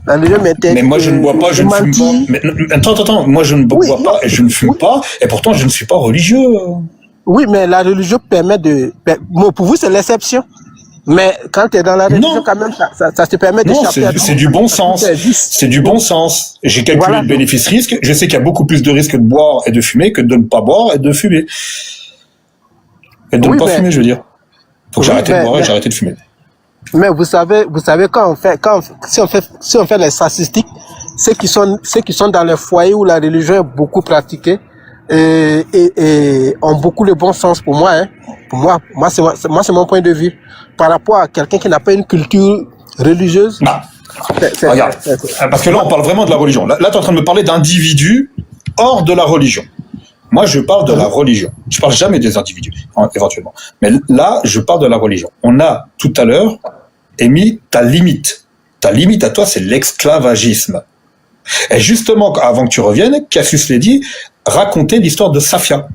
La religion m'interdit. Mais moi, je ne bois pas, je ne fume pas. Mais, attends, moi, je ne bois pas et je ne fume pas, et pourtant, je ne suis pas religieux. Oui, mais la religion permet de... Bon, pour vous, c'est l'exception. Mais quand tu es dans la religion, quand même, ça te permet d'échapper à tout. C'est du bon sens. C'est du bon sens. J'ai calculé le bénéfice-risque. Je sais qu'il y a beaucoup plus de risques de boire et de fumer que de ne pas boire et de fumer. Et de ne pas fumer, je veux dire. Faut que j'arrête de boire et j'ai arrêté de fumer. Mais vous savez, si on fait les statistiques, ceux qui sont dans les foyers où la religion est beaucoup pratiquée, et ont beaucoup de bon sens pour moi, hein. Pour moi, c'est mon point de vue. Par rapport à quelqu'un qui n'a pas une culture religieuse. Regarde. Parce que là, on parle vraiment de la religion. Là, tu es en train de me parler d'individus hors de la religion. Moi, je parle de la religion. Je parle jamais des individus, éventuellement. Mais là, je parle de la religion. On a, tout à l'heure, émis ta limite. Ta limite à toi, c'est l'esclavagisme. Et justement, avant que tu reviennes, Cassius Lady racontait l'histoire de Safia.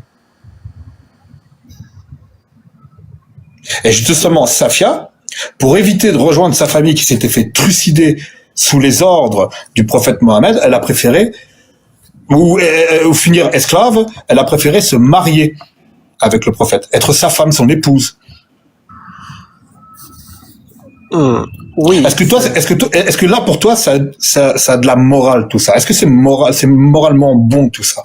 Et justement, Safia, pour éviter de rejoindre sa famille qui s'était fait trucider sous les ordres du prophète Mohammed, elle a préféré, ou finir esclave, elle a préféré se marier avec le prophète, être sa femme, son épouse. Oui. Est-ce que là pour toi ça a de la morale tout ça? Est-ce que c'est moralement bon tout ça?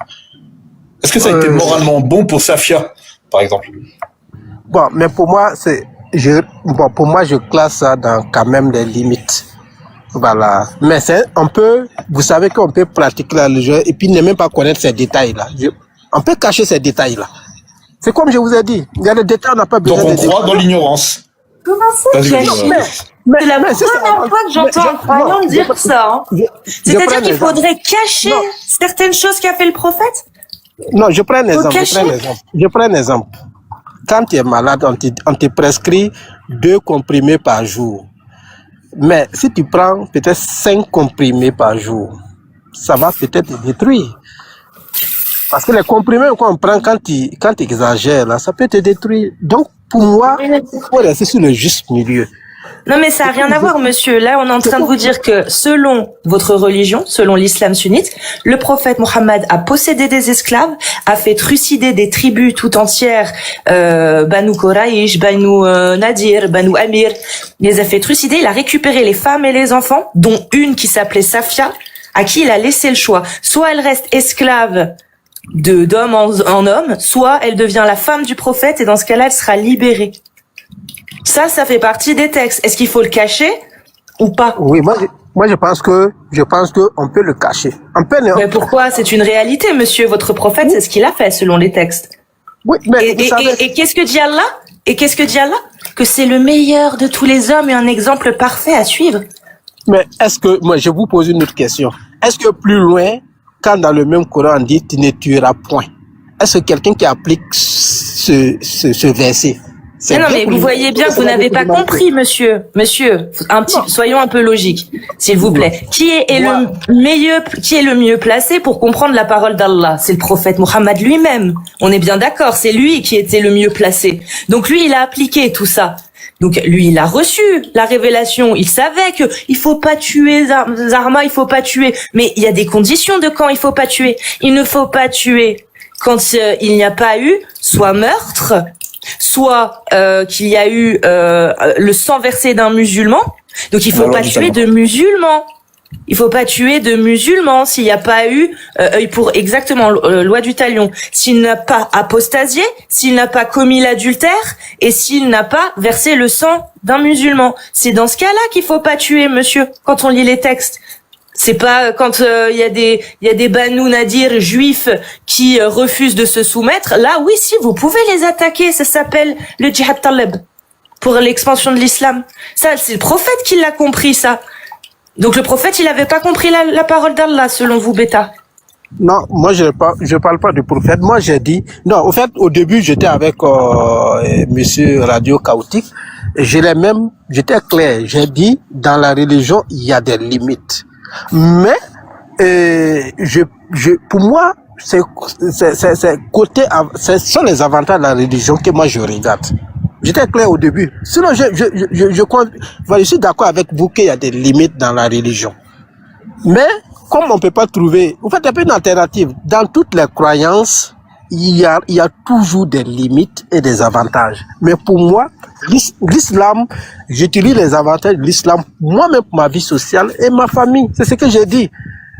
Est-ce que ça a été moralement bon pour Safia, par exemple? Bon, mais pour moi je classe ça dans quand même des limites. Voilà. Mais vous savez qu'on peut pratiquer la religion et puis ne même pas connaître ces détails-là. On peut cacher ces détails-là. C'est comme je vous ai dit, il y a des détails, on n'a pas besoin de. Donc on croit dans l'ignorance. Comment ça, cacher? C'est la première fois que j'entends un croyant dire ça. C'est-à-dire qu'il faudrait cacher certaines choses qu'a fait le prophète? Non, je prends un exemple. Quand tu es malade, on te prescrit 2 comprimés par jour. Mais si tu prends peut-être 5 comprimés par jour, ça va peut-être te détruire. Parce que les comprimés qu'on prend quand tu exagères, là, ça peut te détruire. Donc, pour moi, il faut rester sur le juste milieu. Non, mais ça n'a rien à voir, monsieur. Là, on est en train de vous dire que selon votre religion, selon l'islam sunnite, le prophète Mohammed a possédé des esclaves, a fait trucider des tribus tout entières, Banu Quraysh, Banu Nadir, Banu Amir. Il les a fait trucider, il a récupéré les femmes et les enfants, dont une qui s'appelait Safia, à qui il a laissé le choix. Soit elle reste esclave d'homme en homme, soit elle devient la femme du prophète et dans ce cas-là, elle sera libérée. Ça fait partie des textes. Est-ce qu'il faut le cacher ou pas? Oui, moi je pense que on peut le cacher. Mais pourquoi? C'est une réalité, monsieur. Votre prophète, c'est ce qu'il a fait selon les textes. Oui, mais et qu'est-ce que dit Allah? Que c'est le meilleur de tous les hommes et un exemple parfait à suivre. Mais moi je vous pose une autre question. Est-ce que plus loin, quand dans le même Coran on dit tu ne tueras point, est-ce que quelqu'un qui applique ce verset? Non, mais vous voyez bien que vous n'avez pas compris, monsieur. Soyons un peu logiques, s'il vous plaît. Qui est le mieux placé pour comprendre la parole d'Allah? C'est le prophète Mohammed lui-même. On est bien d'accord, c'est lui qui était le mieux placé. Donc lui, il a appliqué tout ça. Donc lui, il a reçu la révélation. Il savait que il faut pas tuer Zarma, il faut pas tuer. Mais il y a des conditions de quand il faut pas tuer. Il ne faut pas tuer quand il n'y a pas eu soit meurtre, soit qu'il y a eu le sang versé d'un musulman. Donc il faut pas tuer de musulmans. Il faut pas tuer de musulmans s'il n'y a pas eu pour exactement loi du talion. S'il n'a pas apostasié, s'il n'a pas commis l'adultère et s'il n'a pas versé le sang d'un musulman. C'est dans ce cas-là qu'il faut pas tuer, monsieur, quand on lit les textes. C'est pas quand il y a des Banu Nadir juifs qui refusent de se soumettre. Là, oui, si, vous pouvez les attaquer. Ça s'appelle le djihad talib pour l'expansion de l'islam. Ça, c'est le prophète qui l'a compris, ça. Donc le prophète, il avait pas compris la parole d'Allah, selon vous, Beta. Non, moi je parle pas du prophète. Moi j'ai dit non. Au fait, au début j'étais avec Monsieur Radio Chaotique. J'étais clair. J'ai dit dans la religion il y a des limites. Mais pour moi c'est ce sont les avantages de la religion que moi je regarde. J'étais clair au début. Sinon je suis d'accord avec vous qu'il y a des limites dans la religion. Mais, comme on ne peut pas trouver, vous faites un peu une alternative. Dans toutes les croyances, il y a toujours des limites et des avantages. Mais pour moi, l'islam, j'utilise les avantages de l'islam, moi-même pour ma vie sociale et ma famille. C'est ce que j'ai dit.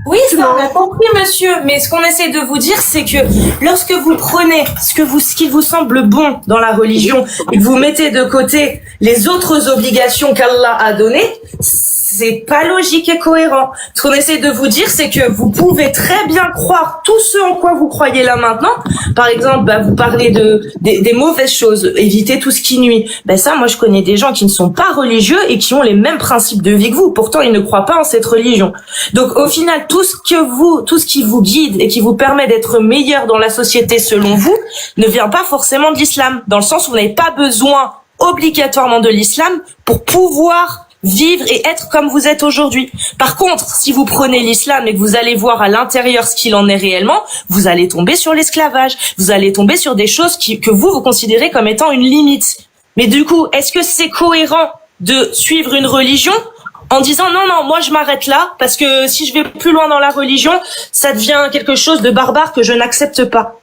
Oui, ça on a compris, monsieur. Mais ce qu'on essaie de vous dire, c'est que lorsque vous prenez ce qui vous semble bon dans la religion et que vous mettez de côté les autres obligations qu'Allah a données, c'est pas logique et cohérent. Ce qu'on essaie de vous dire, c'est que vous pouvez très bien croire tout ce en quoi vous croyez là maintenant. Par exemple, vous parlez des mauvaises choses, éviter tout ce qui nuit. Ça, moi, je connais des gens qui ne sont pas religieux et qui ont les mêmes principes de vie que vous. Pourtant, ils ne croient pas en cette religion. Donc, au final, tout ce qui vous guide et qui vous permet d'être meilleur dans la société selon vous, ne vient pas forcément de l'islam. Dans le sens où vous n'avez pas besoin obligatoirement de l'islam pour pouvoir vivre et être comme vous êtes aujourd'hui. Par contre, si vous prenez l'islam et que vous allez voir à l'intérieur ce qu'il en est réellement, vous allez tomber sur l'esclavage. Vous allez tomber sur des choses que vous considérez comme étant une limite. Mais du coup, est-ce que c'est cohérent de suivre une religion en disant non, moi je m'arrête là parce que si je vais plus loin dans la religion, ça devient quelque chose de barbare que je n'accepte pas.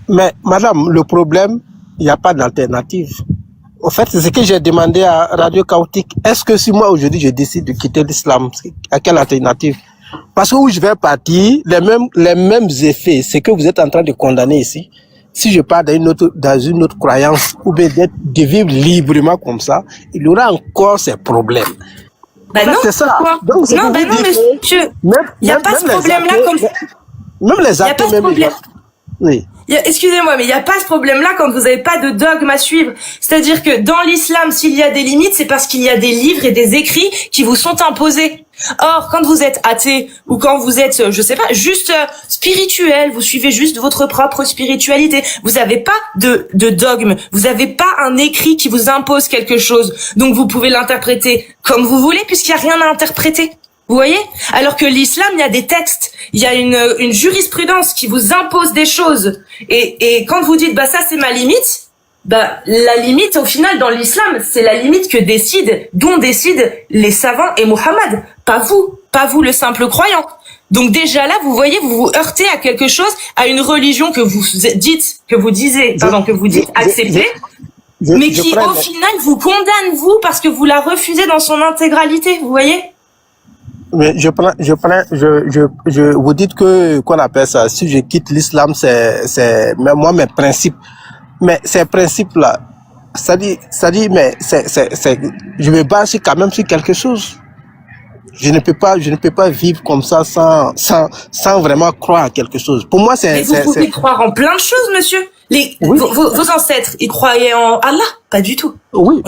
Mais madame, le problème, il n'y a pas d'alternative. En fait, c'est ce que j'ai demandé à Radio Chaotique. Est-ce que si moi aujourd'hui je décide de quitter l'islam, à quelle alternative? Parce que où je vais partir, les mêmes effets, c'est que vous êtes en train de condamner ici. Si je pars dans une autre croyance, ou bien de vivre librement comme ça, il y aura encore ces problèmes. Non, c'est ça. Donc, non, monsieur, il n'y a pas ce problème-là comme ça. Même les athées, même les gens. Oui. Excusez-moi, mais il n'y a pas ce problème-là quand vous n'avez pas de dogme à suivre. C'est-à-dire que dans l'islam, s'il y a des limites, c'est parce qu'il y a des livres et des écrits qui vous sont imposés. Or, quand vous êtes athée ou quand vous êtes, je sais pas, juste spirituel, vous suivez juste votre propre spiritualité. Vous n'avez pas de dogme. Vous n'avez pas un écrit qui vous impose quelque chose. Donc, vous pouvez l'interpréter comme vous voulez puisqu'il n'y a rien à interpréter. Vous voyez? Alors que l'islam, il y a des textes, il y a une jurisprudence qui vous impose des choses. Et quand vous dites, ça c'est ma limite, la limite au final dans l'islam, c'est la limite dont décident les savants et Mohammed. Pas vous le simple croyant. Donc déjà là, vous voyez, vous vous heurtez à quelque chose, à une religion que vous dites accepter, mais qui au final vous condamne vous parce que vous la refusez dans son intégralité, vous voyez? Mais vous dites qu'on appelle ça, si je quitte l'islam, c'est moi mes principes. Mais ces principes-là, ça dit, mais je me base quand même sur quelque chose. Je ne peux pas vivre comme ça sans vraiment croire à quelque chose. Pour moi, mais vous pouvez croire en plein de choses, monsieur. Vos ancêtres, ils croyaient en Allah? Pas du tout. Oui,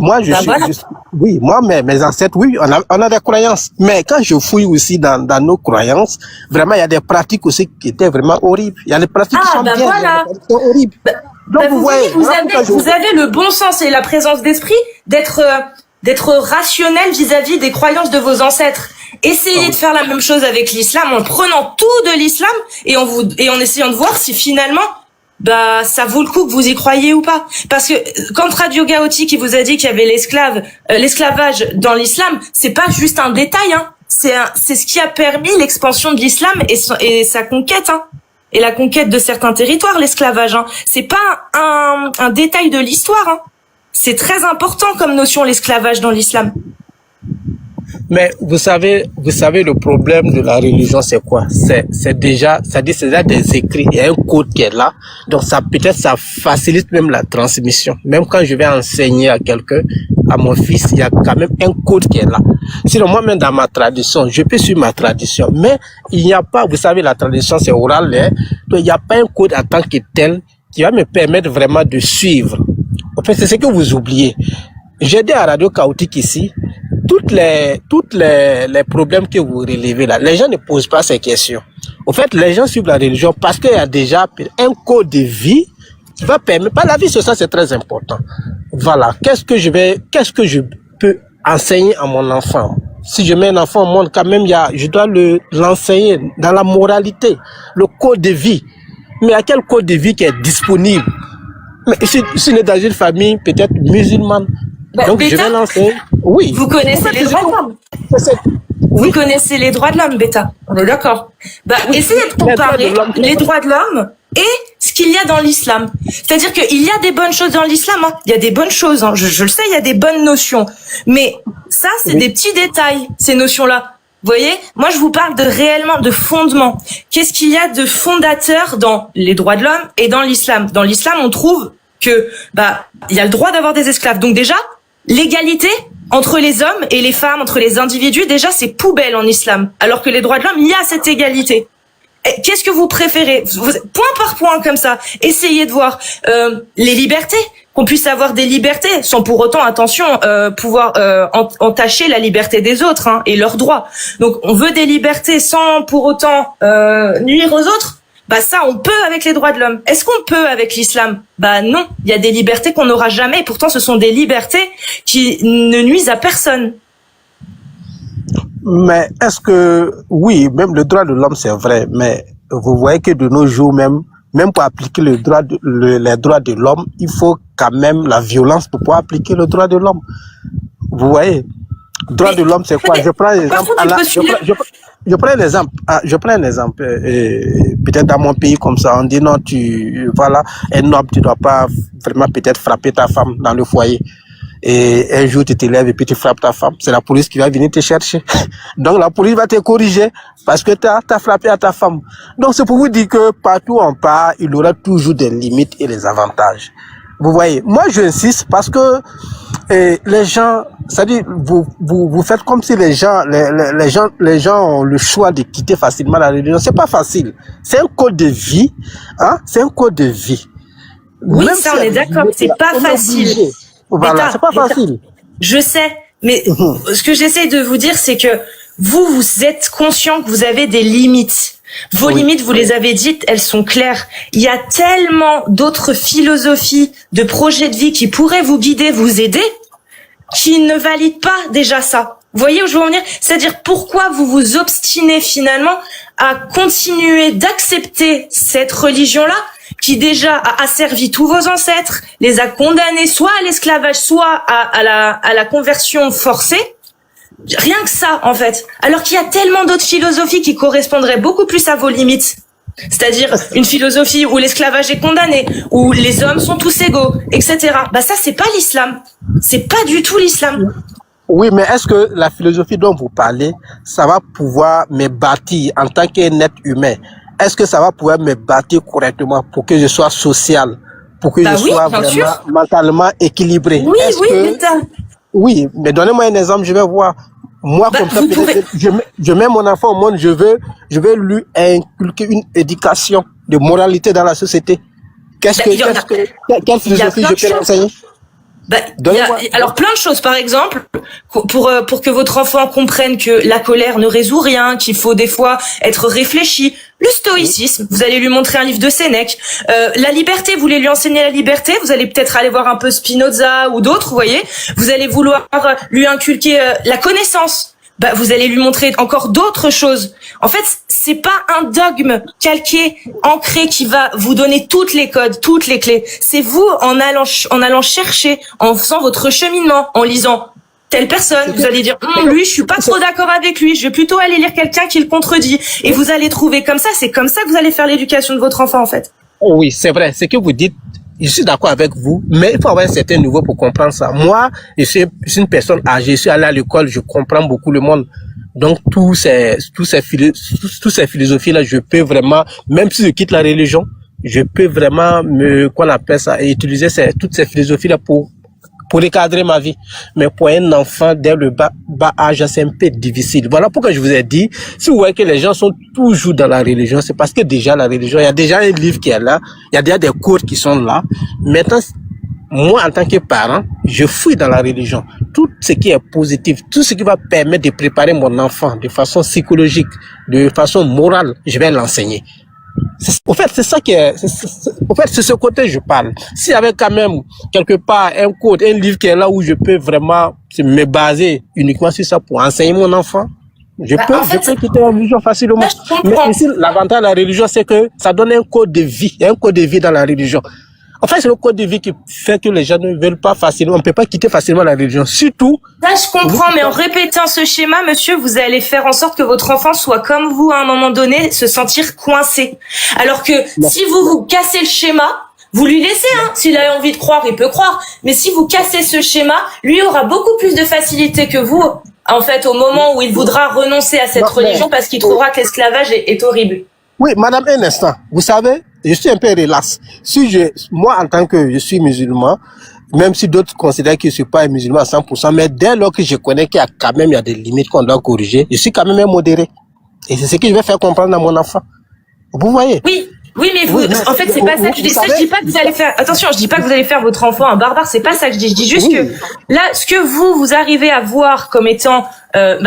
moi, mes ancêtres, oui, on a des croyances. Mais quand je fouille aussi dans nos croyances, vraiment, il y a des pratiques aussi qui étaient vraiment horribles. Il y a des pratiques qui sont bien, voilà. Qui sont horribles. Donc, vous avez le bon sens et la présence d'esprit d'être rationnel vis-à-vis des croyances de vos ancêtres. Essayez de faire la même chose avec l'islam en prenant tout de l'islam et en essayant de voir si finalement ça vaut le coup que vous y croyez ou pas. Parce que quand Radio Chaotique qui vous a dit qu'il y avait l'esclavage dans l'islam, c'est pas juste un détail, hein. C'est ce qui a permis l'expansion de l'islam et sa conquête, hein. Et la conquête de certains territoires, l'esclavage, hein. C'est pas un détail de l'histoire, hein. C'est très important comme notion, l'esclavage dans l'islam. Mais vous savez, le problème de la religion, c'est quoi? C'est déjà des écrits. Il y a un code qui est là. Donc, ça facilite même la transmission. Même quand je vais enseigner à quelqu'un, à mon fils, il y a quand même un code qui est là. Sinon, moi-même, dans ma tradition, je peux suivre ma tradition. Mais il n'y a pas, vous savez, la tradition, c'est oral, hein? Donc, il n'y a pas un code en tant que tel qui va me permettre vraiment de suivre. En fait, c'est ce que vous oubliez. J'ai dit à Radio Chaotique ici, toutes les problèmes que vous relevez là, les gens ne posent pas ces questions. En fait, les gens suivent la religion parce qu'il y a déjà un code de vie qui va permettre, pas la vie sociale, c'est très important. Voilà. Qu'est-ce que je peux enseigner à mon enfant? Si je mets un enfant au monde, quand même, je dois l'enseigner dans la moralité, le code de vie. Mais à quel code de vie qui est disponible? Mais si on est dans une famille peut-être musulmane, Donc, je vais lancer. Oui. Vous connaissez les droits de l'homme. Vous connaissez les droits de l'homme, Beta. On est d'accord. Essayez de comparer les droits de l'homme et ce qu'il y a dans l'islam. C'est-à-dire qu'il y a des bonnes choses dans l'islam. Hein. Il y a des bonnes choses. Hein. Je le sais, il y a des bonnes notions. Mais ça, c'est des petits détails, ces notions-là. Vous voyez, moi, je vous parle réellement de fondement. Qu'est-ce qu'il y a de fondateur dans les droits de l'homme et dans l'islam? Dans l'islam, on trouve que il y a le droit d'avoir des esclaves. Donc déjà, l'égalité entre les hommes et les femmes, entre les individus, déjà, c'est poubelle en islam. Alors que les droits de l'homme, il y a cette égalité. Qu'est-ce que vous préférez? Point par point, comme ça. Essayez de voir les libertés, qu'on puisse avoir des libertés, sans pour autant, attention, pouvoir entacher la liberté des autres et leurs droits. Donc, on veut des libertés sans pour autant nuire aux autres. Ça, on peut avec les droits de l'homme. Est-ce qu'on peut avec l'islam? Non. Il y a des libertés qu'on n'aura jamais. Et pourtant, ce sont des libertés qui ne nuisent à personne. Mais est-ce que, oui, même le droit de l'homme, c'est vrai. Mais vous voyez que de nos jours, même pour appliquer les droits de l'homme, il faut quand même la violence pour pouvoir appliquer le droit de l'homme. Vous voyez? Le droit de l'homme, c'est quoi? Je prends un exemple. Je prends un exemple. Peut-être dans mon pays comme ça, on dit non, un homme, tu dois pas vraiment peut-être frapper ta femme dans le foyer. Et un jour, tu te lèves et puis tu frappes ta femme. C'est la police qui va venir te chercher. Donc, la police va te corriger parce que tu as frappé à ta femme. Donc, c'est pour vous dire que partout où on part, il y aura toujours des limites et des avantages. Vous voyez, moi, j'insiste parce que les gens, c'est-à-dire, vous faites comme si les gens ont le choix de quitter facilement la religion. C'est pas facile. C'est un code de vie, c'est un code de vie. Oui, même ça, on est d'accord. C'est pas facile. Voilà, c'est pas facile. Je sais, mais ce que j'essaie de vous dire, c'est que vous êtes conscient que vous avez des limites. Vos limites, vous les avez dites, elles sont claires. Il y a tellement d'autres philosophies, de projets de vie qui pourraient vous guider, vous aider, qui ne valident pas déjà ça. Vous voyez où je veux en venir? C'est-à-dire, pourquoi vous vous obstinez finalement à continuer d'accepter cette religion-là, qui déjà a asservi tous vos ancêtres, les a condamnés soit à l'esclavage, soit à la conversion forcée? Rien que ça, en fait. Alors qu'il y a tellement d'autres philosophies qui correspondraient beaucoup plus à vos limites. C'est-à-dire une philosophie où l'esclavage est condamné, où les hommes sont tous égaux, etc. Ça, c'est pas l'islam. C'est pas du tout l'islam. Oui, mais est-ce que la philosophie dont vous parlez, ça va pouvoir me bâtir en tant qu'un être humain? Est-ce que ça va pouvoir me bâtir correctement pour que je sois social, pour que je sois vraiment mentalement équilibré? Oui, mais donnez-moi un exemple, je vais voir. Moi, comme ça, je mets mon enfant au monde, je veux lui inculquer une éducation de moralité dans la société. Quelle philosophie je peux l'enseigner? Alors plein de choses, par exemple, pour que votre enfant comprenne que la colère ne résout rien, qu'il faut des fois être réfléchi. Le stoïcisme, vous allez lui montrer un livre de Sénèque. La liberté, vous voulez lui enseigner la liberté, vous allez peut-être aller voir un peu Spinoza ou d'autres, vous voyez. Vous allez vouloir lui inculquer la connaissance. Vous allez lui montrer encore d'autres choses. En fait, c'est pas un dogme calqué, ancré, qui va vous donner toutes les codes, toutes les clés. C'est vous en allant chercher, en faisant votre cheminement, en lisant telle personne. Vous allez dire, lui, je suis pas trop d'accord avec lui. Je vais plutôt aller lire quelqu'un qui le contredit. Et vous allez trouver comme ça. C'est comme ça que vous allez faire l'éducation de votre enfant, en fait. Oui, c'est vrai. Ce que vous dites, je suis d'accord avec vous, mais il faut avoir un certain niveau pour comprendre ça. Moi, je suis une personne âgée, je suis allé à l'école, je comprends beaucoup le monde. Donc, tous ces philosophies-là, je peux vraiment, même si je quitte la religion, je peux vraiment utiliser toutes ces philosophies-là pour recadrer ma vie. Mais pour un enfant dès le bas âge, c'est un peu difficile. Voilà pourquoi je vous ai dit, si vous voyez que les gens sont toujours dans la religion, c'est parce que déjà la religion, il y a déjà un livre qui est là, il y a déjà des cours qui sont là. Maintenant, moi, en tant que parent, je fouille dans la religion. Tout ce qui est positif, tout ce qui va permettre de préparer mon enfant de façon psychologique, de façon morale, je vais l'enseigner. En fait, c'est ça qui est, en fait, c'est ce côté que je parle. S'il y avait quand même quelque part un code, un livre qui est là où je peux vraiment me baser uniquement sur ça pour enseigner mon enfant, je peux quitter la religion facilement. Mais ici, l'avantage de la religion, c'est que ça donne un code de vie, un code de vie dans la religion. En fait, c'est le code de vie qui fait que les gens ne veulent pas facilement, on ne peut pas quitter facilement la religion. Surtout. Ça, je comprends, mais en répétant ce schéma, monsieur, vous allez faire en sorte que votre enfant soit comme vous à un moment donné, se sentir coincé. Alors que si vous cassez le schéma, vous lui laissez, hein. S'il a envie de croire, il peut croire. Mais si vous cassez ce schéma, lui aura beaucoup plus de facilité que vous, en fait, au moment où il voudra renoncer à cette religion parce qu'il trouvera que l'esclavage est horrible. Oui, madame, un instant. Vous savez, je suis un peu relax. Moi, en tant que je suis musulman, même si d'autres considèrent que je ne suis pas un musulman à 100%, mais dès lors que je connais qu'il y a quand même, il y a des limites qu'on doit corriger, je suis quand même un modéré. Et c'est ce que je vais faire comprendre à mon enfant. Vous voyez? Oui, mais vous, en fait, c'est pas ça que je dis. Ça, je dis pas que vous allez faire, attention, je dis pas que vous allez faire votre enfant un barbare, c'est pas ça que je dis. Je dis juste que, là, ce que vous arrivez à voir comme étant,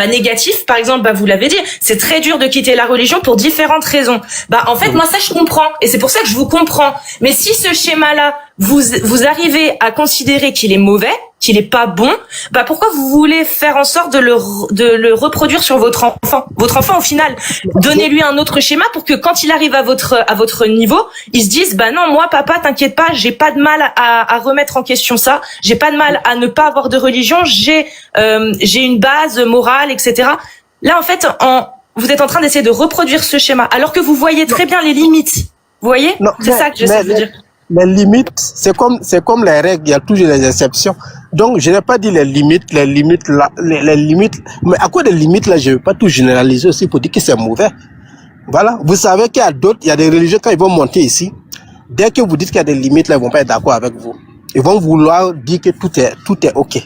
négatif, par exemple, vous l'avez dit, c'est très dur de quitter la religion pour différentes raisons. En fait, moi, ça, je comprends. Et c'est pour ça que je vous comprends. Mais si ce schéma-là, vous arrivez à considérer qu'il est mauvais, qu'il est pas bon, pourquoi vous voulez faire en sorte de le reproduire sur votre enfant? Votre enfant, au final, donnez-lui un autre schéma pour que quand il arrive à votre niveau, il se dise, non, moi, papa, t'inquiète pas, j'ai pas de mal à remettre en question ça, j'ai pas de mal à ne pas avoir de religion, j'ai une base morale, etc. Là, en fait, vous êtes en train d'essayer de reproduire ce schéma, alors que vous voyez très bien les limites. Vous voyez? C'est ça que j'essaie de dire. Les limites, c'est comme les règles, il y a toujours des exceptions. Donc, je n'ai pas dit les limites, mais à quoi des limites là, je ne veux pas tout généraliser aussi pour dire que c'est mauvais. Voilà. Vous savez qu'il y a d'autres, il y a des religieux quand ils vont monter ici, dès que vous dites qu'il y a des limites là, ils vont pas être d'accord avec vous. Ils vont vouloir dire que tout est ok.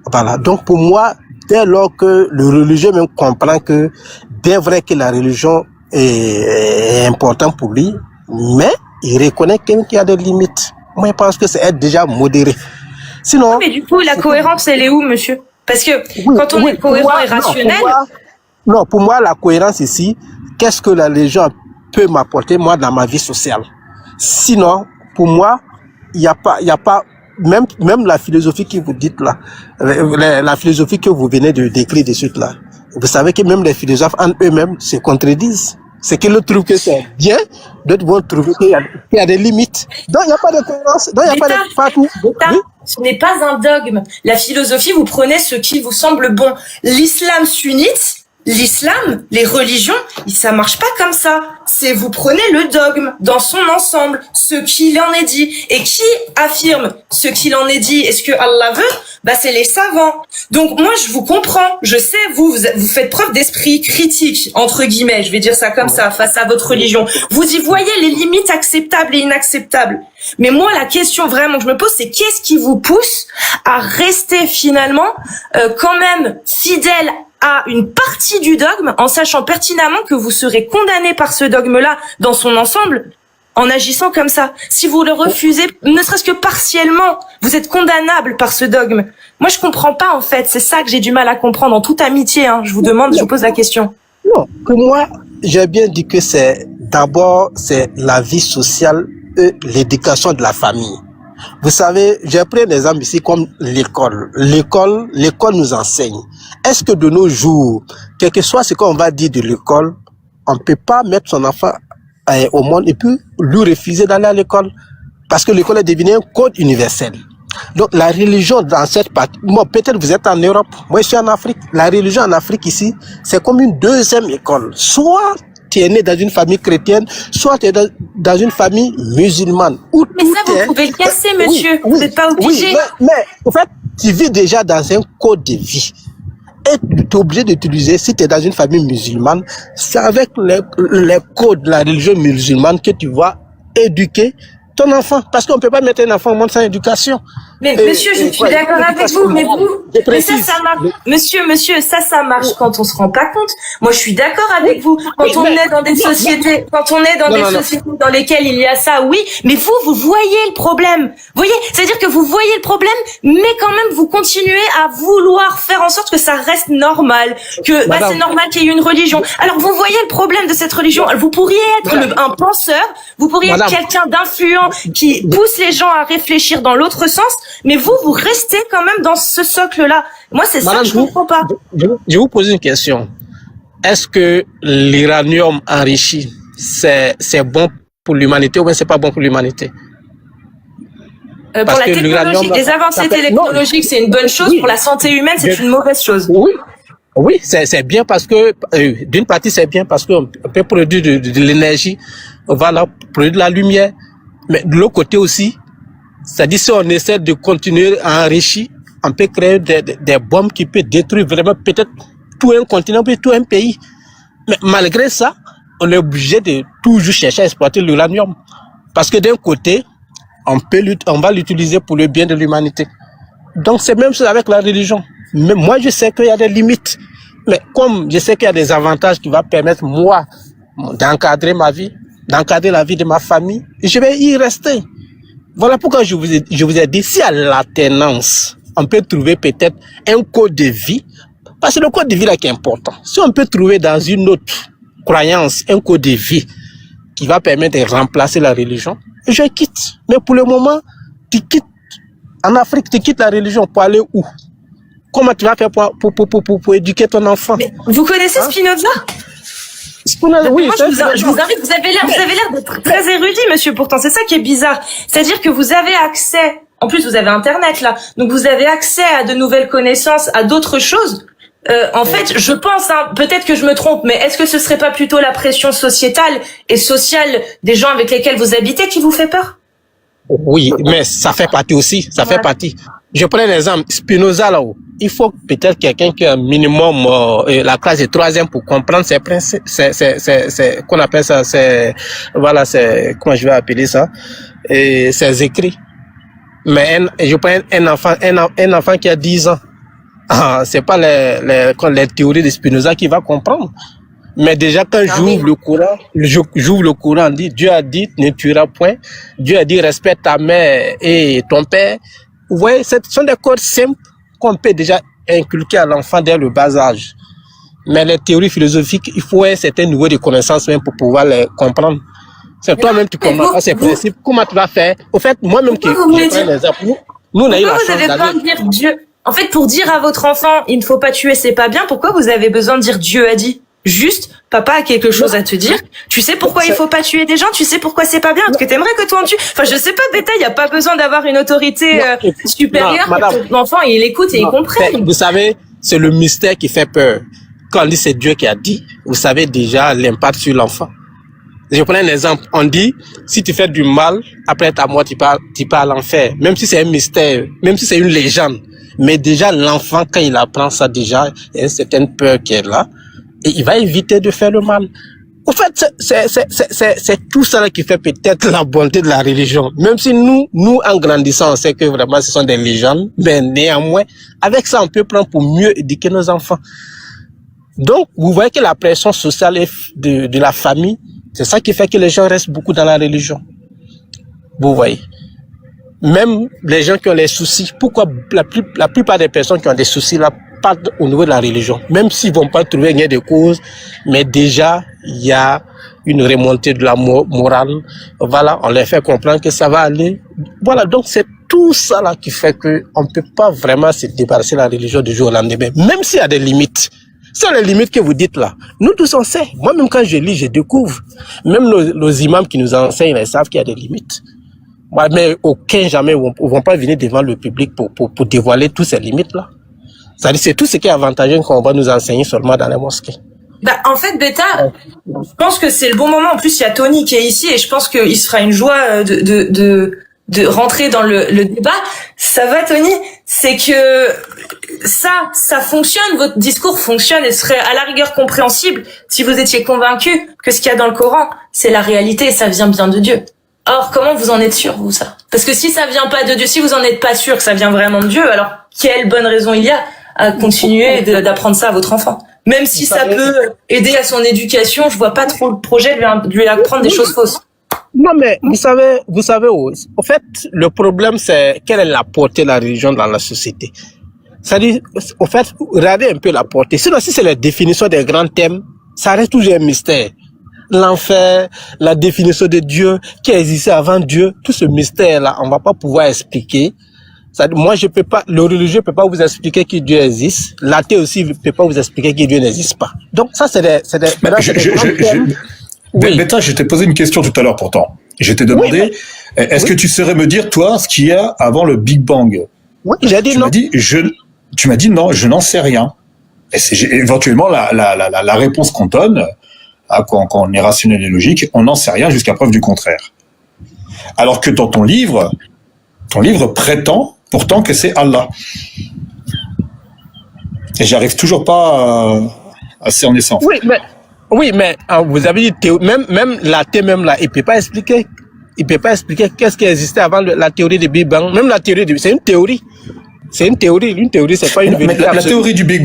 Voilà. Donc, pour moi, dès lors que le religieux même comprend que, bien vrai que la religion est importante pour lui, mais il reconnaît qu'il y a des limites. Moi, je pense que c'est être déjà modéré. Sinon. Mais du coup, la cohérence, elle est où, monsieur? Parce que quand on est cohérent et rationnel. Pour moi, la cohérence ici, qu'est-ce que la religion peut m'apporter, moi, dans ma vie sociale? Sinon, pour moi, il n'y a pas, même la philosophie que vous dites là, la philosophie que vous venez de décrire de suite là, vous savez que même les philosophes en eux-mêmes se contredisent. C'est qu'ils trouvent que c'est bien, d'autres vont trouver qu'il y a des limites. Donc, il n'y a pas de cohérence. Donc, il n'y a pas de partout. Oui? Ce n'est pas un dogme. La philosophie, vous prenez ce qui vous semble bon. L'islam sunnite, les religions, ça marche pas comme ça. C'est vous prenez le dogme dans son ensemble, ce qu'il en est dit. Et qui affirme ce qu'il en est dit et ce que Allah veut? C'est les savants. Donc moi, je vous comprends. Je sais, vous faites preuve d'esprit critique, entre guillemets, je vais dire ça comme ça, face à votre religion. Vous y voyez les limites acceptables et inacceptables. Mais moi, la question vraiment que je me pose, c'est qu'est-ce qui vous pousse à rester finalement quand même fidèle à une partie du dogme, en sachant pertinemment que vous serez condamné par ce dogme-là dans son ensemble, en agissant comme ça. Si vous le refusez, ne serait-ce que partiellement, vous êtes condamnable par ce dogme. Moi, je comprends pas, en fait. C'est ça que j'ai du mal à comprendre, en toute amitié, hein. Je vous pose la question. Non, pour moi, j'ai bien dit que c'est la vie sociale et l'éducation de la famille. Vous savez, j'ai pris un exemple ici comme l'école. L'école nous enseigne. Est-ce que de nos jours, quel que soit ce qu'on va dire de l'école, on ne peut pas mettre son enfant au monde et puis lui refuser d'aller à l'école? Parce que l'école est devenue un code universel. Donc la religion dans cette partie, moi peut-être vous êtes en Europe, moi je suis en Afrique. La religion en Afrique ici, c'est comme une deuxième école. Soit tu es né dans une famille chrétienne, soit tu es dans une famille musulmane. Mais ça, vous pouvez le casser, monsieur. Vous n'êtes pas obligé. Oui, mais en fait, tu vis déjà dans un code de vie. Et tu es obligé d'utiliser, si tu es dans une famille musulmane, c'est avec les codes de la religion musulmane que tu vas éduquer ton enfant. Parce qu'on ne peut pas mettre un enfant au monde sans éducation. Mais monsieur, je suis d'accord avec vous, mais ça marche. Monsieur, ça marche quand on se rend pas compte. Moi, je suis d'accord avec vous. Quand on est dans des sociétés, dans lesquelles il y a ça, oui. Mais vous voyez le problème. Vous voyez? C'est-à-dire que vous voyez le problème, mais quand même, vous continuez à vouloir faire en sorte que ça reste normal. Que, c'est normal qu'il y ait une religion. Alors, vous voyez le problème de cette religion. Vous pourriez être un penseur, vous pourriez être quelqu'un d'influent qui pousse les gens à réfléchir dans l'autre sens. Mais vous restez quand même dans ce socle-là. Moi, c'est ça que je comprends pas. Je vous pose une question. Est-ce que l'uranium enrichi, c'est bon pour l'humanité ou bien c'est pas bon pour l'humanité? Pour la technologie, les avancées technologiques, c'est une bonne chose. Pour la santé humaine, c'est une mauvaise chose. Oui, c'est bien parce que, d'une partie, c'est bien parce qu'on peut produire de l'énergie, voilà, produire de la lumière. Mais de l'autre côté aussi, c'est-à-dire si on essaie de continuer à enrichir, on peut créer des bombes qui peuvent détruire vraiment peut-être tout un continent, tout un pays. Mais malgré ça, on est obligé de toujours chercher à exploiter l'uranium. Parce que d'un côté, on va l'utiliser pour le bien de l'humanité. Donc c'est même chose avec la religion. Mais moi, je sais qu'il y a des limites. Mais comme je sais qu'il y a des avantages qui vont permettre, moi, d'encadrer ma vie, d'encadrer la vie de ma famille, je vais y rester. Voilà pourquoi je vous ai dit, si à l'alternance, on peut trouver peut-être un code de vie, parce que le code de vie là qui est important. Si on peut trouver dans une autre croyance un code de vie qui va permettre de remplacer la religion, je quitte. Mais pour le moment, tu quittes. En Afrique, tu quittes la religion pour aller où? Comment tu vas faire pour éduquer ton enfant? Mais vous connaissez Spinoza? Oui, moi, je vous invite, vous avez l'air d'être très érudit, monsieur, pourtant. C'est ça qui est bizarre. C'est-à-dire que vous avez accès, en plus, vous avez Internet, là. Donc, vous avez accès à de nouvelles connaissances, à d'autres choses. En fait, je pense, hein, peut-être que je me trompe, mais est-ce que ce serait pas plutôt la pression sociétale et sociale des gens avec lesquels vous habitez qui vous fait peur? Oui, mais ça fait partie aussi, ça fait partie. Je prends l'exemple, Spinoza là-haut. Il faut peut-être quelqu'un qui a un minimum la classe de 3e pour comprendre ses principes, qu'on appelle ça, voilà, comment je vais appeler ça, et ses écrits. Mais je prends un enfant qui a 10 ans. C'est pas les théories de Spinoza qui va comprendre. Mais déjà, quand j'ouvre le Coran, dit, Dieu a dit, ne tueras point. Dieu a dit, respecte ta mère et ton père. Vous voyez, ce sont des codes simples qu'on peut déjà inculquer à l'enfant dès le bas âge. Mais les théories philosophiques, il faut un certain niveau de connaissance même pour pouvoir les comprendre. C'est toi-même qui comprends pas ces principes. Comment tu vas faire? Au fait, moi-même qui prends l'exemple, nous, on a eu la chance d'aller... Pourquoi vous avez besoin de dire Dieu? En fait, pour dire à votre enfant, il ne faut pas tuer, c'est pas bien, pourquoi vous avez besoin de dire Dieu a dit? Juste, papa a quelque chose à te dire. Tu sais pourquoi il faut pas tuer des gens? Tu sais pourquoi c'est pas bien? Parce que t'aimerais que toi en tues. Enfin, je sais pas, Beta, il y a pas besoin d'avoir une autorité supérieure. L'enfant, il écoute et il comprend. Vous savez, c'est le mystère qui fait peur. Quand on dit c'est Dieu qui a dit, vous savez déjà l'impact sur l'enfant. Je prends un exemple. On dit, si tu fais du mal, après ta mort, tu pars à l'enfer. Même si c'est un mystère, même si c'est une légende. Mais déjà, l'enfant, quand il apprend ça déjà, il y a une certaine peur qui est là. Et il va éviter de faire le mal. En fait, c'est tout ça qui fait peut-être la bonté de la religion. Même si nous, en grandissant, on sait que vraiment ce sont des légendes, mais néanmoins, avec ça, on peut prendre pour mieux éduquer nos enfants. Donc, vous voyez que la pression sociale de la famille, c'est ça qui fait que les gens restent beaucoup dans la religion. Vous voyez. Même les gens qui ont les soucis, pourquoi la plupart des personnes qui ont des soucis là, partent au niveau de la religion, même s'ils vont pas trouver gain de cause, mais déjà, il y a une remontée de la morale. Voilà, on leur fait comprendre que ça va aller. Voilà, donc c'est tout ça là qui fait que on peut pas vraiment se débarrasser de la religion du jour au lendemain, même s'il y a des limites. C'est les limites que vous dites là. Nous tous on sait. Moi-même quand je lis, je découvre. Même nos imams qui nous enseignent, ils savent qu'il y a des limites. Mais aucun jamais ne vont pas venir devant le public pour dévoiler toutes ces limites-là. C'est-à-dire c'est tout ce qui est avantageux qu'on va nous enseigner seulement dans les mosquées. En fait, Beta, je pense que c'est le bon moment. En plus, il y a Tony qui est ici et je pense qu'il se fera une joie de rentrer dans le débat. Ça va, Tony? C'est que ça fonctionne, votre discours fonctionne et serait à la rigueur compréhensible si vous étiez convaincu que ce qu'il y a dans le Coran, c'est la réalité et ça vient bien de Dieu. Or, comment vous en êtes sûr, vous, ça? Parce que si ça vient pas de Dieu, si vous en êtes pas sûr que ça vient vraiment de Dieu, alors quelle bonne raison il y a à continuer d'apprendre ça à votre enfant? Même si ça peut aider à son éducation, je vois pas trop le projet de lui apprendre des choses fausses. Non, mais vous savez, en fait, le problème, c'est quelle est la portée de la religion dans la société. C'est-à-dire, en fait, regardez un peu la portée. Sinon, si c'est la définition des grands thèmes, ça reste toujours un mystère. L'enfer, la définition de Dieu, qui existait avant Dieu, tout ce mystère-là, on va pas pouvoir expliquer. Moi, je peux pas, le religieux peut pas vous expliquer que Dieu existe. L'athée aussi peut pas vous expliquer que Dieu n'existe pas. Donc, ça, c'est des Beta, je t'ai posé une question tout à l'heure pourtant. Je t'ai demandé, est-ce que tu saurais me dire, toi, ce qu'il y a avant le Big Bang? Oui, j'ai dit non. Tu m'as dit non, je n'en sais rien. Et c'est éventuellement la réponse qu'on donne, quand on est rationnel et logique, on n'en sait rien jusqu'à preuve du contraire. Alors que dans ton livre prétend pourtant que c'est Allah. Et j'arrive toujours pas à cerner ça. Oui, mais vous avez dit même l'athée il peut pas expliquer. Il peut pas expliquer qu'est-ce qui existait avant la théorie du Big Bang. Même la théorie c'est une théorie. C'est une théorie. Une théorie, c'est pas une vérité. La théorie du Big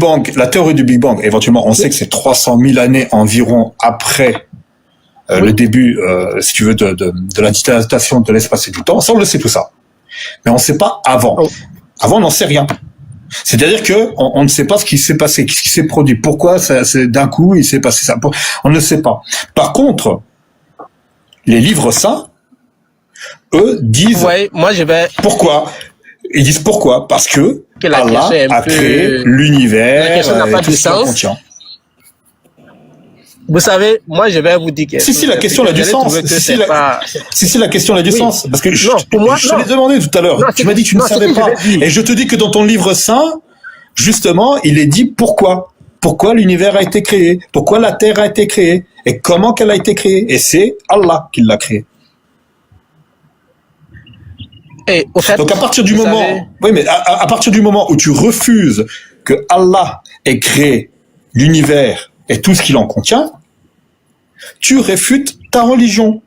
Bang, éventuellement, on sait que c'est 300 000 années environ après le début, si tu veux, de la dilatation de l'espace et du temps. Ça, on le sait tout ça. Mais on ne sait pas avant. Avant, on n'en sait rien. C'est-à-dire que on ne sait pas ce qui s'est passé, ce qui s'est produit, pourquoi d'un coup il s'est passé ça. On ne sait pas. Par contre, les livres saints, eux, disent pourquoi. Ils disent pourquoi? Parce que Allah a créé l'univers. La question n'a pas de sens. Vous savez, moi je vais vous dire que... Si, la question a du sens. Si, la question a du sens. Parce que je te l'ai demandé tout à l'heure. Tu m'as dit que tu ne savais pas. Et je te dis que dans ton livre saint, justement, il est dit pourquoi. Pourquoi l'univers a été créé. Pourquoi la terre a été créée. Et comment qu'elle a été créée. Et c'est Allah qui l'a créée. Et au fait, donc à partir du moment où tu refuses que Allah ait créé l'univers et tout ce qu'il en contient, tu réfutes ta religion.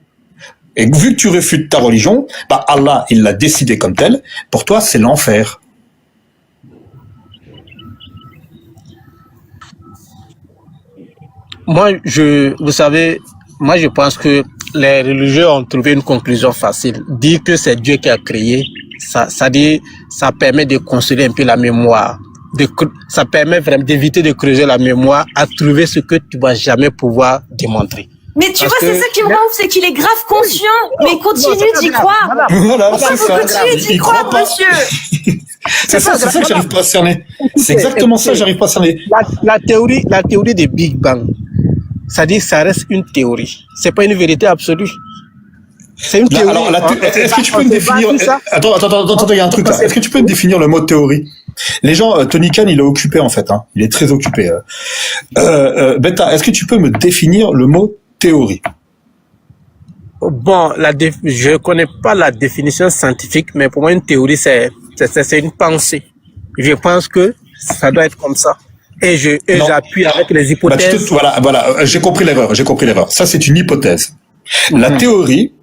Et vu que tu réfutes ta religion, Allah, il l'a décidé comme tel, pour toi c'est l'enfer. Vous savez, je pense que les religieux ont trouvé une conclusion facile. Dire que c'est Dieu qui a créé, ça permet de consoler un peu la mémoire. Ça permet vraiment d'éviter de creuser la mémoire à trouver ce que tu vas jamais pouvoir démontrer. Mais tu vois, c'est ça qui me rend ouf, c'est qu'il est grave conscient, mais continue d'y croire. Voilà, c'est ça. Continue d'y croire, monsieur. C'est ça que j'arrive pas à cerner. C'est exactement ça que j'arrive pas à cerner. La théorie des Big Bang, ça dit que ça reste une théorie. C'est pas une vérité absolue. C'est une théorie. Alors, est-ce que tu peux me définir... Attends, il y a un truc là. Est-ce que tu peux me définir le mot théorie? Les gens, Tony Khan, il est occupé en fait. Il est très occupé. Beta, est-ce que tu peux me définir le mot théorie? Bon, je connais pas la définition scientifique, mais pour moi, une théorie, c'est une pensée. Je pense que ça doit être comme ça. Et j'appuie avec les hypothèses. Voilà, j'ai compris l'erreur. Ça, c'est une hypothèse. La théorie,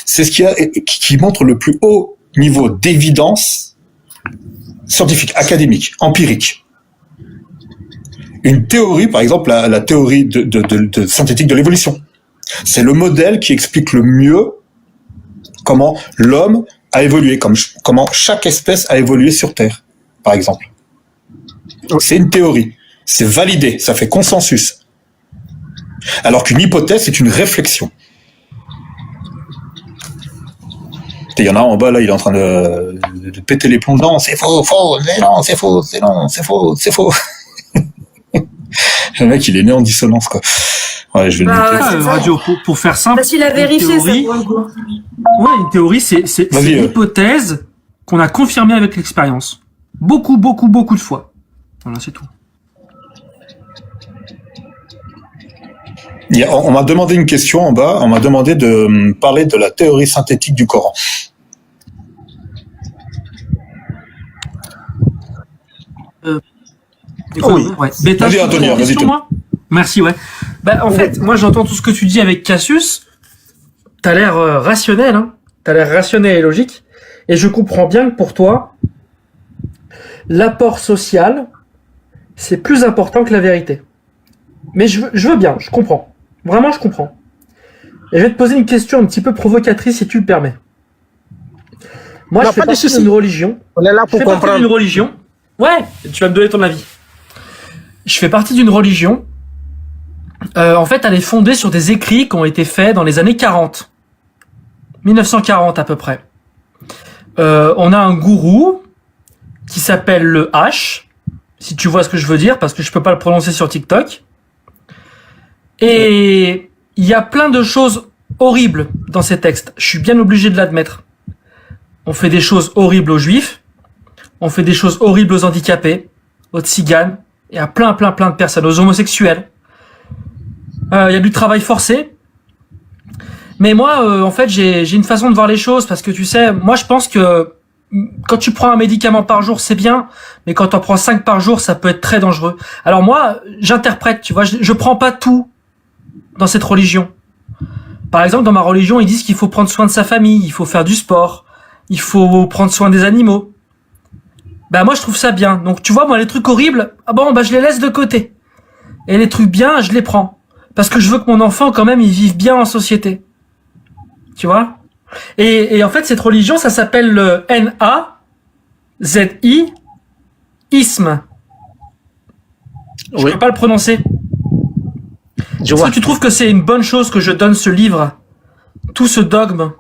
c'est ce qui montre le plus haut niveau d'évidence scientifique, académique, empirique. Une théorie, par exemple, la théorie de synthétique de l'évolution, c'est le modèle qui explique le mieux comment l'homme a évolué, comment chaque espèce a évolué sur Terre, par exemple. C'est une théorie, c'est validé, ça fait consensus. Alors qu'une hypothèse, c'est une réflexion. Il y en a en bas, là, il est en train de péter les plombs. Non, c'est faux, c'est faux. Le mec, il est né en dissonance, quoi. Ouais, je vais le noter. Radio, pour faire simple. Parce qu'il a vérifié ça. Ouais, une théorie, c'est une hypothèse qu'on a confirmée avec l'expérience. Beaucoup de fois. Voilà, c'est tout. On m'a demandé une question en bas. On m'a demandé de parler de la théorie synthétique du Coran. Oui. Ouais. Beta, vas-y, Antonio, vas-y. Merci, ouais. En fait, moi, j'entends tout ce que tu dis avec Cassius. T'as l'air rationnel, hein. T'as l'air rationnel et logique. Et je comprends bien que pour toi, l'apport social, c'est plus important que la vérité. Mais je veux bien, je comprends. Vraiment, je comprends. Et je vais te poser une question un petit peu provocatrice, si tu le permets. Moi, je fais partie d'une religion. On est là pour comprendre. Partie d'une religion. Ouais, tu vas me donner ton avis. Je fais partie d'une religion. En fait, elle est fondée sur des écrits qui ont été faits dans les années 40. 1940 à peu près. On a un gourou qui s'appelle le H, si tu vois ce que je veux dire, parce que je peux pas le prononcer sur TikTok. Et il y a plein de choses horribles dans ces textes. Je suis bien obligé de l'admettre. On fait des choses horribles aux juifs, on fait des choses horribles aux handicapés, aux tziganes, et à plein de personnes, aux homosexuels. Il y a du travail forcé. Mais moi, en fait, j'ai une façon de voir les choses, parce que tu sais, moi je pense que quand tu prends un médicament par jour, c'est bien, mais quand t'en prends 5 par jour, ça peut être très dangereux. Alors moi, j'interprète, tu vois, je prends pas tout dans cette religion. Par exemple, dans ma religion, ils disent qu'il faut prendre soin de sa famille, il faut faire du sport, il faut prendre soin des animaux. Bah moi, je trouve ça bien. Donc tu vois, moi, les trucs horribles, je les laisse de côté. Et les trucs bien, je les prends. Parce que je veux que mon enfant, quand même, il vive bien en société. Tu vois ? Et en fait, cette religion, ça s'appelle le N-A-Z-I, isme. Je peux pas le prononcer. Est-ce que tu trouves que c'est une bonne chose que je donne ce livre, tout ce dogme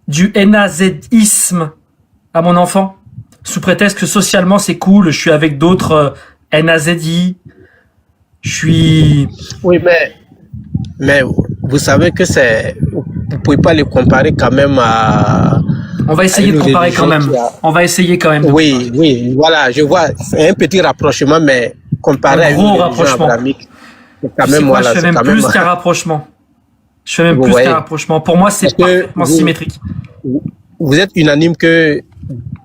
du N-A-Z-isme à mon enfant, sous prétexte que socialement c'est cool, je suis avec d'autres N-A-Z-I, je suis... Oui, mais vous savez que c'est... Vous pouvez pas les comparer quand même à... On va essayer de comparer quand même. On va essayer quand même. Oui, voilà, je vois. C'est un petit rapprochement, mais comparé à une religion abrahamique, c'est quand même... Moi, je fais même plus qu'un rapprochement. Je fais même plus qu'un rapprochement. Pour moi, c'est parfaitement symétrique. Vous êtes unanime que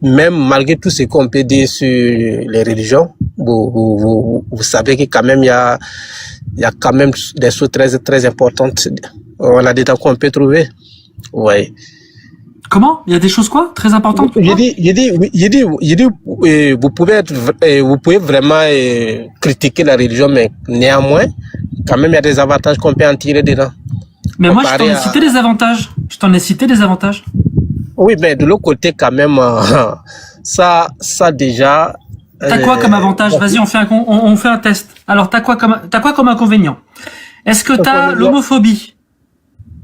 même malgré tout ce qu'on peut dire sur les religions, vous savez que quand même il y a quand même des choses très, très importantes. On a des temps qu'on peut trouver. Ouais. Comment? Il y a des choses quoi? Très importantes? J'ai dit, vous pouvez vraiment critiquer la religion, mais néanmoins, quand même, il y a des avantages qu'on peut en tirer dedans. Mais moi, je t'en ai cité des avantages. Oui, mais de l'autre côté, quand même, ça déjà... T'as quoi comme avantage? Vas-y, on fait un test. Alors, t'as quoi comme inconvénient? Est-ce que t'as l'homophobie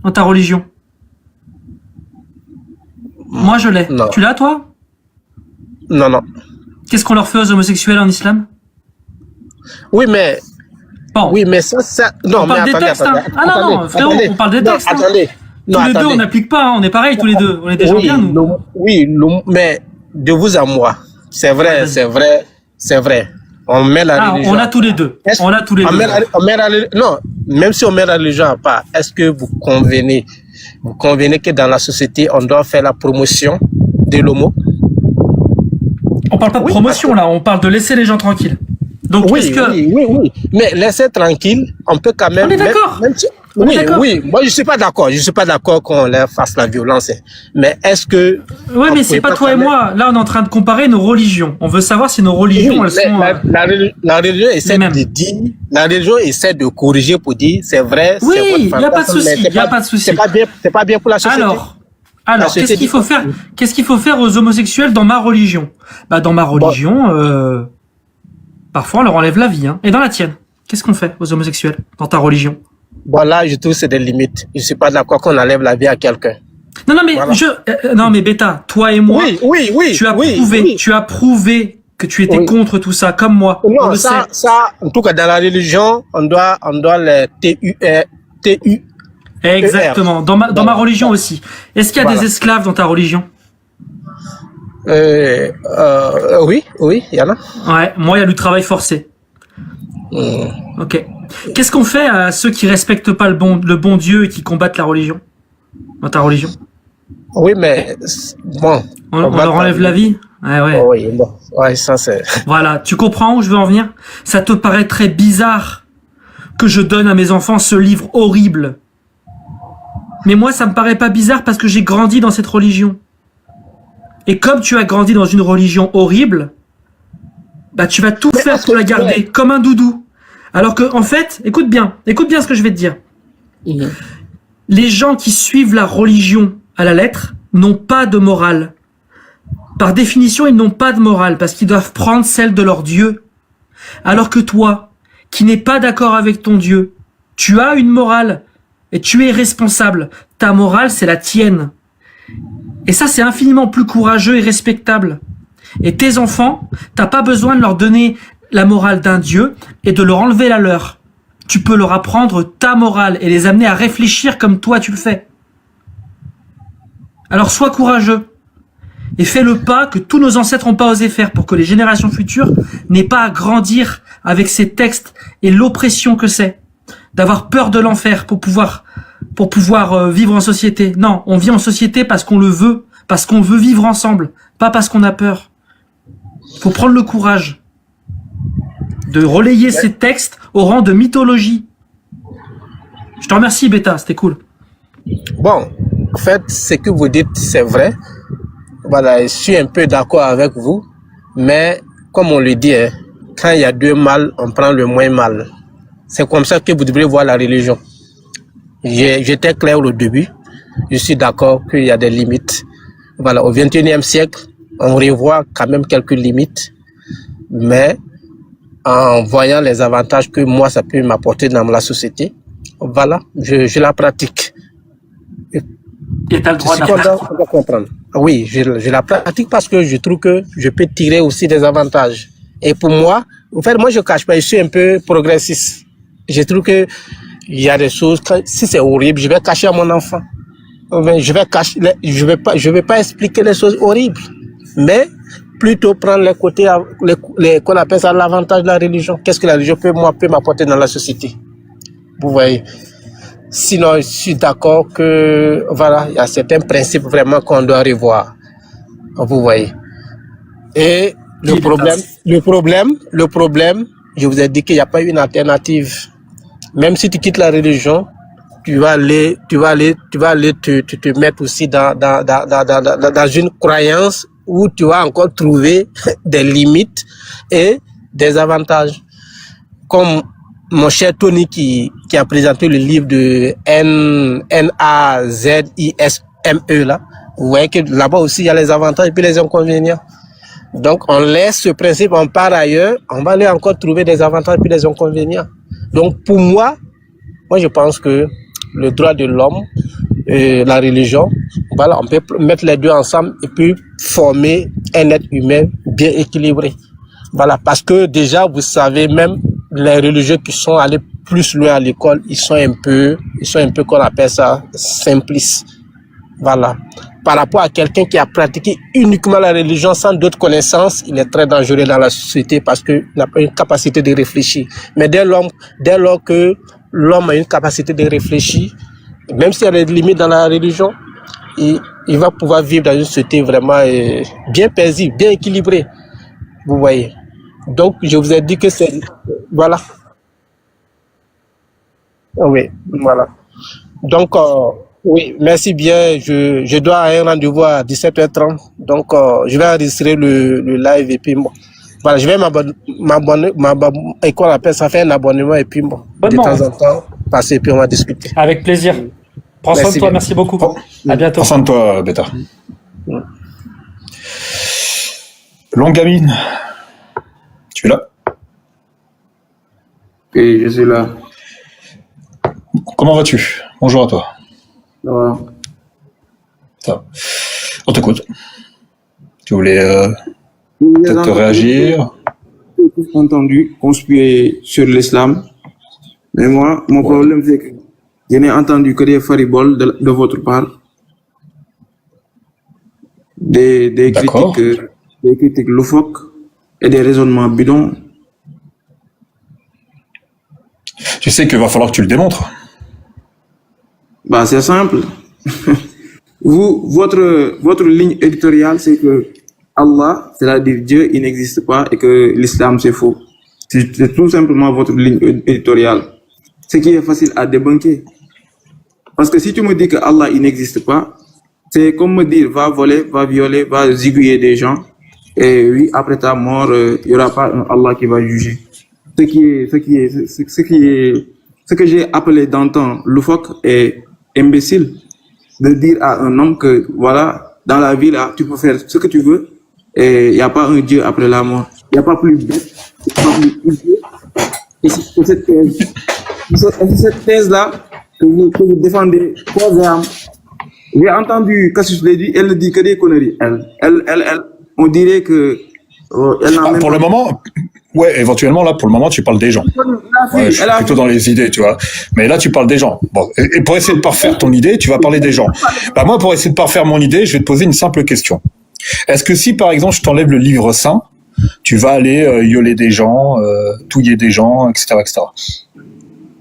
dans ta religion? Moi, je l'ai. Non. Tu l'as, toi? Non. Qu'est-ce qu'on leur fait aux homosexuels en islam? Oui, mais... Bon. Oui, mais ça... Non, on parle des textes, hein. Ah non, frérot, on parle des textes. Attendez. Tous les deux, on n'applique pas, hein. On est pareil tous les deux. On est des gens bien, nous. Mais de vous à moi, c'est vrai. On met la religion. On a tous les deux. Non, même si on met la religion à part, est-ce que vous convenez que dans la société, on doit faire la promotion de l'homo? On parle pas de promotion, là. On parle de laisser les gens tranquilles. Donc, oui. Mais laisser tranquille, on peut quand même... On est d'accord. Oui. Moi, je suis pas d'accord. Je suis pas d'accord qu'on leur fasse la violence. Mais est-ce que... Oui, mais c'est pas toi et moi. Là, on est en train de comparer nos religions. On veut savoir si nos religions, elles sont... La religion essaie de dire... La religion essaie de corriger pour dire, c'est vrai, oui, c'est il n'y a pas de souci. C'est pas bien pour la société. Alors, qu'est-ce qu'il faut faire? Qu'est-ce qu'il faut faire aux homosexuels dans ma religion? Dans ma religion, parfois on leur enlève la vie, hein. Et dans la tienne, qu'est-ce qu'on fait aux homosexuels dans ta religion? Là, je trouve que c'est des limites. Je suis pas d'accord qu'on enlève la vie à quelqu'un. Non, mais non, mais Beta, toi et moi, tu as prouvé que tu étais contre tout ça, comme moi. Non, ça, en tout cas, dans la religion, on doit les TU. Exactement. Dans ma religion aussi. Est-ce qu'il y a des esclaves dans ta religion? Oui, il y en a. Ouais, moi, il y a du travail forcé. Ok. Qu'est-ce qu'on fait à ceux qui respectent pas le bon Dieu et qui combattent la religion? Dans ta religion? Oui, mais bon. On leur enlève la vie? Ouais. Oui, bon. Ouais, ça c'est... Voilà. Tu comprends où je veux en venir? Ça te paraît très bizarre que je donne à mes enfants ce livre horrible. Mais moi, ça me paraît pas bizarre parce que j'ai grandi dans cette religion. Et comme tu as grandi dans une religion horrible, tu vas tout faire pour la garder, comme un doudou. Alors que, en fait, écoute bien ce que je vais te dire. Les gens qui suivent la religion à la lettre n'ont pas de morale. Par définition, ils n'ont pas de morale parce qu'ils doivent prendre celle de leur Dieu. Alors que toi, qui n'es pas d'accord avec ton Dieu, tu as une morale et tu es responsable. Ta morale, c'est la tienne. Et ça, c'est infiniment plus courageux et respectable. Et tes enfants, t'as pas besoin de leur donner la morale d'un Dieu et de leur enlever la leur. tu peux leur apprendre ta morale et les amener à réfléchir comme toi tu le fais. Alors sois courageux et fais le pas que tous nos ancêtres n'ont pas osé faire pour que les générations futures n'aient pas à grandir avec ces textes et l'oppression que c'est, d'avoir peur de l'enfer pour pouvoir vivre en société. Non, on vit en société parce qu'on le veut, parce qu'on veut vivre ensemble, pas parce qu'on a peur. Il faut prendre le courage de relayer ces textes au rang de mythologie. Je te remercie, Beta, c'était cool. Bon, en fait, ce que vous dites, c'est vrai. Voilà, je suis un peu d'accord avec vous, mais comme on le dit, quand il y a deux mal, on prend le moins mal. C'est comme ça que vous devrez voir la religion. J'étais clair au début, je suis d'accord qu'il y a des limites. Voilà, au XXIe siècle, on revoit quand même quelques limites, mais en voyant les avantages que moi, ça peut m'apporter dans la société, voilà, je la pratique. Et tu as le droit de comprendre. Oui, je la pratique parce que je trouve que je peux tirer aussi des avantages. Et pour moi, en fait, moi, je cache pas, je suis un peu progressiste. Je trouve que il y a des choses, si c'est horrible, je vais cacher à mon enfant. Je vais pas expliquer les choses horribles, mais plutôt prendre les côtés, qu'on appelle ça l'avantage de la religion. Qu'est-ce que la religion peut m'apporter dans la société? Vous voyez. Sinon, je suis d'accord que, voilà, il y a certains principes vraiment qu'on doit revoir. Vous voyez. Et le problème, je vous ai dit qu'il n'y a pas une alternative. Même si tu quittes la religion, tu vas aller te mettre aussi dans une croyance où tu vas encore trouver des limites et des avantages. Comme mon cher Tony qui a présenté le livre de NAZISME là, vous voyez que là-bas aussi il y a les avantages et puis les inconvénients. Donc on laisse ce principe, on part ailleurs, on va aller encore trouver des avantages et puis des inconvénients. Donc pour moi je pense que le droit de l'homme et la religion, voilà, on peut mettre les deux ensemble et puis former un être humain bien équilibré. Voilà, parce que déjà vous savez, même les religieux qui sont allés plus loin à l'école, ils sont un peu qu'on appelle ça simplistes. Voilà. Par rapport à quelqu'un qui a pratiqué uniquement la religion sans d'autres connaissances, il est très dangereux dans la société parce qu'il n'a pas une capacité de réfléchir. Mais dès lors que l'homme a une capacité de réfléchir, même s'il y a des limites dans la religion, il va pouvoir vivre dans une société vraiment bien paisible, bien équilibrée. Vous voyez. Donc, je vous ai dit que c'est... Voilà. Oui, voilà. Donc, oui, merci bien. Je dois avoir un rendez-vous à 17h30. Donc, je vais enregistrer le live et puis bon. Voilà, je vais m'abonner, et qu'on appelle ça, faire un abonnement et puis bon, de temps en temps, passer et puis on va discuter. Avec plaisir. Prends soin de toi, merci beaucoup. À bientôt. Prends soin de toi, Beta. Longamine, tu es là? Oui, je suis là. Comment vas-tu? Bonjour à toi. Ça va. Ça. On t'écoute. Tu voulais peut-être réagir? J'ai tout entendu conspirer sur l'islam. Mais moi, mon problème, c'est que je n'ai entendu que des fariboles de votre part. Des critiques loufoques et des raisonnements bidons. Tu sais qu'il va falloir que tu le démontres. Bah, c'est simple. Votre ligne éditoriale, c'est que Allah, c'est-à-dire Dieu, il n'existe pas et que l'islam, c'est faux. C'est tout simplement votre ligne éditoriale. Ce qui est facile à débunker. Parce que si tu me dis que Allah, il n'existe pas, c'est comme me dire, va voler, va violer, va zigouiller des gens. Et oui, après ta mort, il n'y aura pas un Allah qui va juger. Ce que j'ai appelé d'antan loufoque et imbécile, de dire à un homme que, voilà, dans la vie, là, tu peux faire ce que tu veux, et il n'y a pas un Dieu après la mort. Il n'y a pas plus bête, il n'y a pas plus idiot. Et c'est cette thèse-là que vous défendez corps et âme. J'ai entendu Cassius Lady, elle ne dit que des conneries. Elle, on dirait que... elle n'a même pour pas... le moment, Ouais, éventuellement, là, pour le moment, tu parles des gens. Ouais, je suis plutôt dans les idées, tu vois. Mais là, tu parles des gens. Bon, et pour essayer de parfaire ton idée, tu vas parler des gens. Bah, moi, pour essayer de parfaire mon idée, je vais te poser une simple question. Est-ce que si, par exemple, je t'enlève le livre saint, tu vas aller violer des gens, touiller des gens, etc., etc.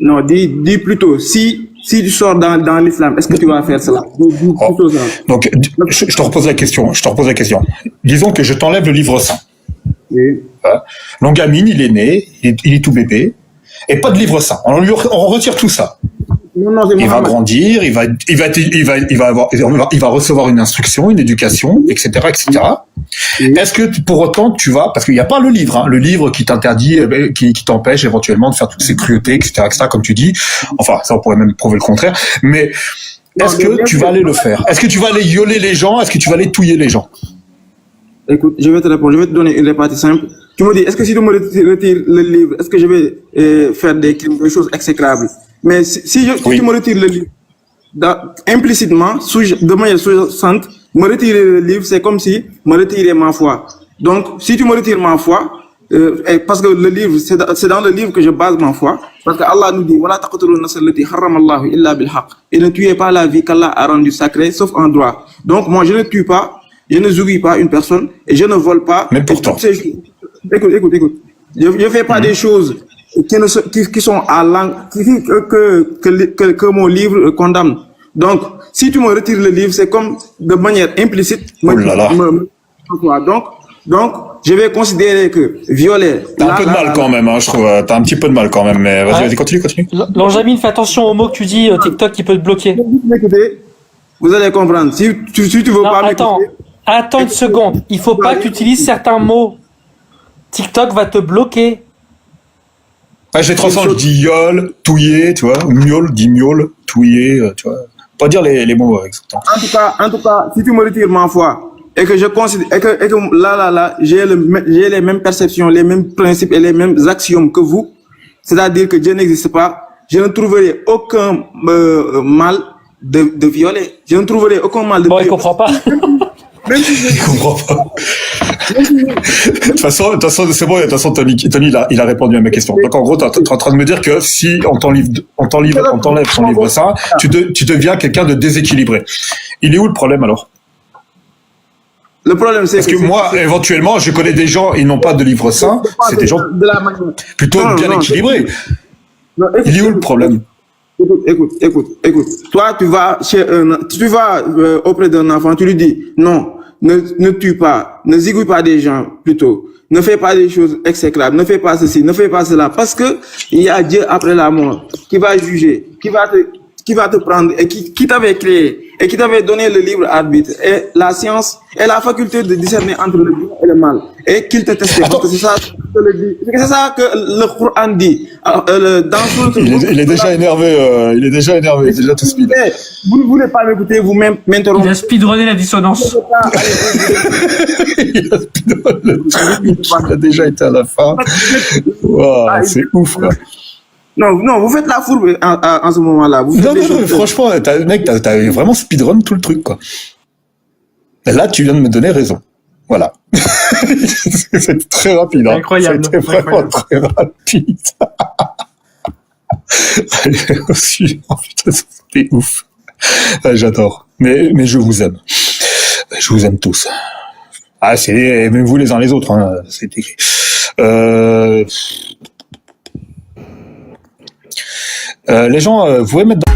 Non, dis plutôt, si tu sors dans l'islam, est-ce que tu vas faire cela? Dis plutôt ça. Donc, je te repose la question. Disons que je t'enlève le livre saint. Oui. Longamine, il est né, il est tout bébé, et pas de livre saint. On retire tout ça. Non, c'est Il va Mohamed. grandir, il va recevoir une instruction, une éducation, etc., etc. Oui. Est-ce que pour autant tu vas, parce qu'il n'y a pas le livre qui t'interdit, qui t'empêche éventuellement de faire toutes ces cruautés, etc., etc., comme tu dis. Enfin, ça on pourrait même prouver le contraire. Mais est-ce que tu vas aller le faire? Est-ce que tu vas aller violer les gens? Est-ce que tu vas aller touiller les gens? Écoute, je vais te répondre, je vais te donner une répartie simple. Tu me dis, est-ce que si tu me retires le livre, est-ce que je vais faire des choses exécrables? Mais si Oui. tu me retires le livre, implicitement, de manière sous-jacente, me retirer le livre, c'est comme si me retirer ma foi. Donc, si tu me retires ma foi, parce que le livre, c'est dans le livre que je base ma foi, parce que Allah nous dit, voilà, et ne tuez pas la vie qu'Allah a rendue sacrée, sauf en droit. Donc, moi, je ne tue pas, je ne zoubille pas une personne, et je ne vole pas. Mais pourtant. Écoute. Je ne fais pas des choses qui sont à langue, que mon livre condamne. Donc, si tu me retires le livre, c'est comme de manière implicite. Oh là là. Donc, je vais considérer que violer. T'as un peu de mal quand même, hein, je trouve. T'as un petit peu de mal quand même, mais vas-y, Ouais. vas-y, continue. Longamine, fais attention aux mots que tu dis, TikTok qui peut te bloquer. Écoutez, vous allez comprendre. Si tu veux Non, pas attends une seconde. Il faut pas que tu utilises certains mots. TikTok va te bloquer. Ouais, je les transforme, je dis yol, touiller, tu vois, miaule, dis miaule, touiller, tu vois. Pas dire les mots exactement. En tout cas, si tu me retires ma foi et que je considère et que là, j'ai les mêmes perceptions, les mêmes principes et les mêmes axiomes que vous, c'est-à-dire que Dieu n'existe pas, je ne trouverai aucun mal de violer. Je ne trouverai aucun mal de Bon, il violer. comprend pas. Même si Je comprends pas. De toute façon, c'est bon, de toute façon, Tony, il a répondu à ma question. Donc, en gros, t'es en train de me dire que si on t'enlève son livre saint, tu deviens quelqu'un de déséquilibré. Il est où le problème, alors? le problème, c'est Parce que moi, éventuellement, je connais des gens, ils n'ont pas de livre saint, c'est des gens de la manière. plutôt bien équilibrés. Non, Il est où le problème? Écoute. Toi, tu vas auprès d'un enfant, tu lui dis, non, ne tue pas, ne zigouille pas des gens, plutôt. Ne fais pas des choses exécrables, ne fais pas ceci, ne fais pas cela, parce que il y a Dieu après la mort qui va juger, qui va te prendre et qui t'avait créé et qui t'avait donné le libre arbitre et la science et la faculté de discerner entre le bien et le mal et qu'il te testait. Parce que c'est ça que le Coran dit. Il est déjà énervé, il est déjà tout speed. Vous ne voulez pas m'écouter, vous m'interrompez. Il a speedrunné la dissonance. Il a déjà été à la fin. Wow, c'est ouf, quoi. Non, vous faites la fourbe en ce moment-là. Non, franchement, mec, t'as vraiment speedrun tout le truc, quoi. Et là, tu viens de me donner raison. Voilà. C'est très rapide, hein. Incroyable. C'était vraiment très rapide. Allez, au suivant. Putain, c'était ouf. Ah, j'adore. Mais je vous aime. Je vous aime tous. Ah, même vous les uns les autres, hein. C'est écrit. Les gens, vous pouvez mettre dans...